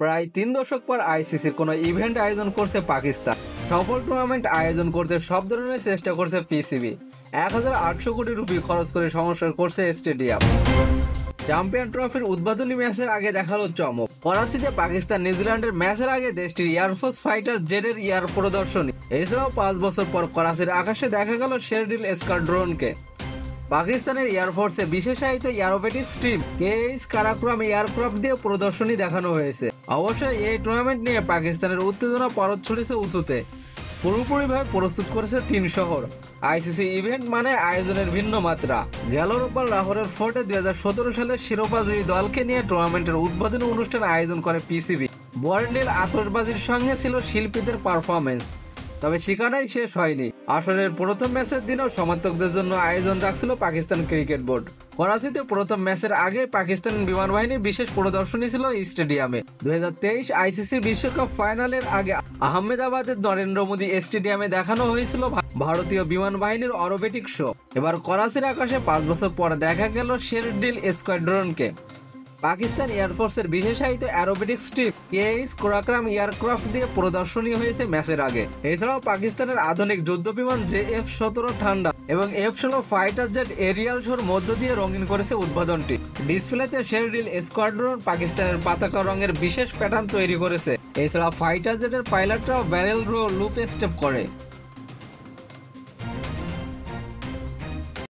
প্রায় 3 দশক পর আইসিসির কোনো ইভেন্ট আয়োজন করছে পাকিস্তান। সফল টুর্নামেন্ট আয়োজন করতে সব ধরনের চেষ্টা করছে পিসিবি। 1800 কোটি রুপি খরচ করে সংস্কার করছে স্টেডিয়াম। চ্যাম্পিয়ন ট্রফির উদ্বোধনী ম্যাচের আগে দেখালো চমক। করাচিতে পাকিস্তান নিউজিল্যান্ডের ম্যাচের আগে দেশটির এয়ারফোর্স ফাইটার জেডের এয়ার প্রদর্শনী। এছাড়াও 5 বছর পর করাচির আকাশে দেখা গেল শেরডিল স্কোয়াড্রনকে। পাকিস্তানের এয়ারফোর্সে বিশেষায়িত এরোবেটিক্স টিম কেএইচ কারাকোরাম এয়ারক্রাফট দিয়ে প্রদর্শনী দেখানো হয়েছে। অবশ্যই এই টুর্নামেন্ট নিয়ে পাকিস্তানের উত্তেজনা পরত ছড়িয়েছে উঁচুতে। পুরোপুরিভাবে প্রস্তুত করেছে 3 শহর। আইসিসি ইভেন্ট মানে আয়োজনের ভিন্ন মাত্রা। গেল রোববার লাহোরের ফোর্টে 2017 সালের শিরোপাজয়ী দলকে নিয়ে টুর্নামেন্টের উদ্বোধনী অনুষ্ঠান আয়োজন করে পিসিবি। বর্ণিল আতশবাজির সঙ্গে ছিল শিল্পীদের পারফরমেন্স। তবে সেখানেই শেষ হয়নি। আসরের প্রথম ম্যাচের দিনেও সমর্থকদের জন্য আয়োজন রাখছিল পাকিস্তান ক্রিকেট বোর্ড। করাচিতে প্রথম ম্যাচের আগে পাকিস্তান বিমান বাহিনীর বিশেষ প্রদর্শনী ছিল স্টেডিয়ামে। 2023 আইসিসি বিশ্বকাপ ফাইনালের আগে আহমেদাবাদের নরেন্দ্র মোদী স্টেডিয়ামে দেখানো হয়েছিল ভারতীয় বিমান বাহিনীর অরোবেটিক শো। এবার করাচির আকাশে 5 বছর পর দেখা গেল শেরডিল স্কোয়াড্রনকে। পাকিস্তান এয়ারফোর্সের বিশেষায়িত aerobatics team KH Karakoram aircraft দিয়ে প্রদর্শনী হয়েছে ম্যাচের আগে। এছাড়াও পাকিস্তানের আধুনিক যুদ্ধবিমান JF-17 থান্ডার এবং F-16 ফাইটার জেট এরিয়াল শোর মধ্য দিয়ে রঙিন করেছে উদ্বোধনটি। ডিসপ্লেতে শেরডিল স্কোয়াড্রন পাকিস্তানের পতাকা রঙের বিশেষ প্যাটার্ন তৈরি করেছে। এছাড়া ফাইটার জেটের পাইলটরাও ব্যারেল রো লুপ স্টেপ করে।